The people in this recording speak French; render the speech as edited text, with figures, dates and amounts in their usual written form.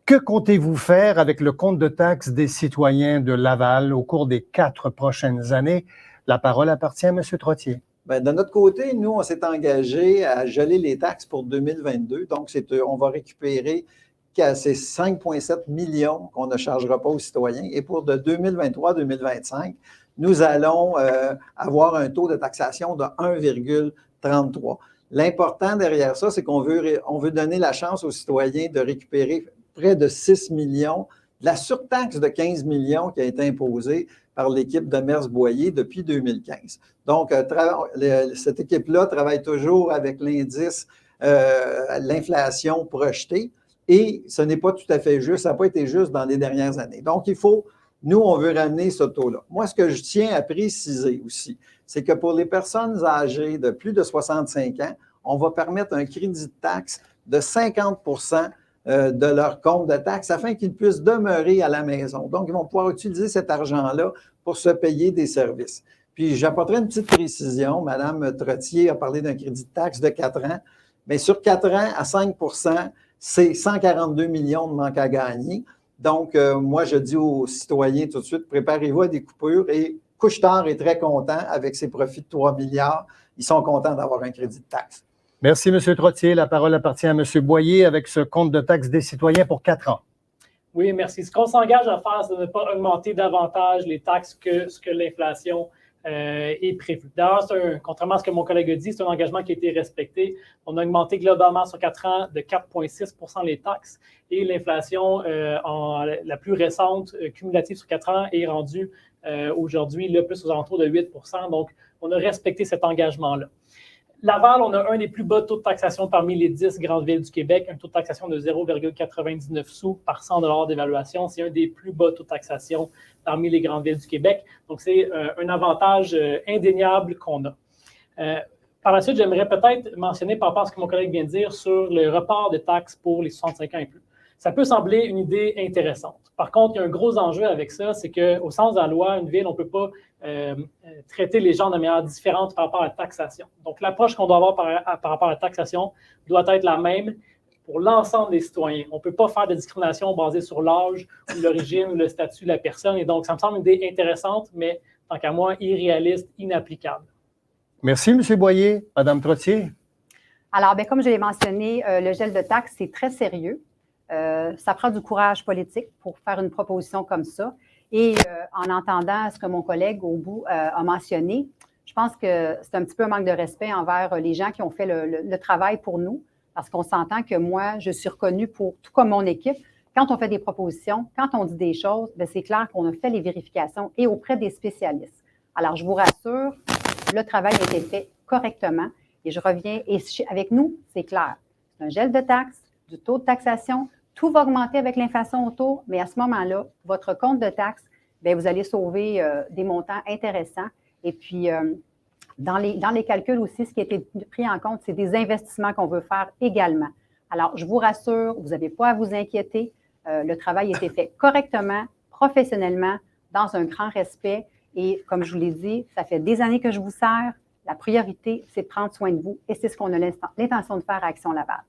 Que comptez-vous faire avec le compte de taxes des citoyens de Laval au cours des 4 prochaines années? La parole appartient à M. Trottier. Bien, de notre côté, nous, on s'est engagé à geler les taxes pour 2022. Donc, on va récupérer ces 5,7 millions qu'on ne chargera pas aux citoyens. Et pour de 2023-2025, nous allons avoir un taux de taxation de 1,33. L'important derrière ça, c'est qu'on veut donner la chance aux citoyens de récupérer près de 6 millions de la surtaxe de 15 millions qui a été imposée par l'équipe de Mers-Boyer depuis 2015. Donc, cette équipe-là travaille toujours avec l'indice, l'inflation projetée, et ce n'est pas tout à fait juste, ça n'a pas été juste dans les dernières années. Donc, nous, on veut ramener ce taux-là. Moi, ce que je tiens à préciser aussi, c'est que pour les personnes âgées de plus de 65 ans, on va permettre un crédit de taxe de 50 de leur compte de taxes afin qu'ils puissent demeurer à la maison. Donc, ils vont pouvoir utiliser cet argent-là pour se payer des services. Puis, j'apporterai une petite précision. Mme Trottier a parlé d'un crédit de taxe de 4 ans. Bien, sur 4 ans, à 5 c'est 142 millions de manque à gagner. Donc, moi, je dis aux citoyens tout de suite, préparez-vous à des coupures. Et Couche-Tard est très content avec ses profits de 3 milliards. Ils sont contents d'avoir un crédit de taxe. Merci, M. Trottier. La parole appartient à M. Boyer avec ce compte de taxes des citoyens pour 4 ans. Oui, merci. Ce qu'on s'engage à faire, c'est de ne pas augmenter davantage les taxes que ce que l'inflation est prévu. D'ailleurs, contrairement à ce que mon collègue a dit, c'est un engagement qui a été respecté. On a augmenté globalement sur 4 ans de 4,6 les taxes et l'inflation la plus récente, cumulative sur 4 ans, est rendue aujourd'hui plus aux alentours de 8 Donc, on a respecté cet engagement-là. Laval, on a un des plus bas taux de taxation parmi les 10 grandes villes du Québec, un taux de taxation de 0,99 sous par 100 $ d'évaluation. C'est un des plus bas taux de taxation parmi les grandes villes du Québec. Donc, c'est un avantage indéniable qu'on a. Par la suite, j'aimerais peut-être mentionner par rapport à ce que mon collègue vient de dire sur le report de taxes pour les 65 ans et plus. Ça peut sembler une idée intéressante. Par contre, il y a un gros enjeu avec ça, c'est qu'au sens de la loi, une ville, on ne peut pas traiter les gens de manière différente par rapport à la taxation. Donc, l'approche qu'on doit avoir par rapport à la taxation doit être la même pour l'ensemble des citoyens. On ne peut pas faire de discrimination basée sur l'âge, ou l'origine, ou le statut de la personne. Et donc, ça me semble une idée intéressante, mais tant qu'à moi, irréaliste, inapplicable. Merci, M. Boyer. Mme Trottier. Alors, bien, comme je l'ai mentionné, le gel de taxes, c'est très sérieux. Ça prend du courage politique pour faire une proposition comme ça. Et en entendant ce que mon collègue au bout a mentionné, je pense que c'est un petit peu un manque de respect envers les gens qui ont fait le travail pour nous, parce qu'on s'entend que moi, je suis reconnue pour, tout comme mon équipe, quand on fait des propositions, quand on dit des choses, bien, c'est clair qu'on a fait les vérifications et auprès des spécialistes. Alors, je vous rassure, le travail a été fait correctement et je reviens, et avec nous, c'est clair. C'est un gel de taxes, du taux de taxation. Tout va augmenter avec l'inflation autour, mais à ce moment-là, votre compte de taxes, bien, vous allez sauver des montants intéressants. Et puis, dans les calculs aussi, ce qui a été pris en compte, c'est des investissements qu'on veut faire également. Alors, je vous rassure, vous n'avez pas à vous inquiéter. Le travail a été fait correctement, professionnellement, dans un grand respect. Et comme je vous l'ai dit, ça fait des années que je vous sers. La priorité, c'est de prendre soin de vous et c'est ce qu'on a l'intention de faire à Action Laval.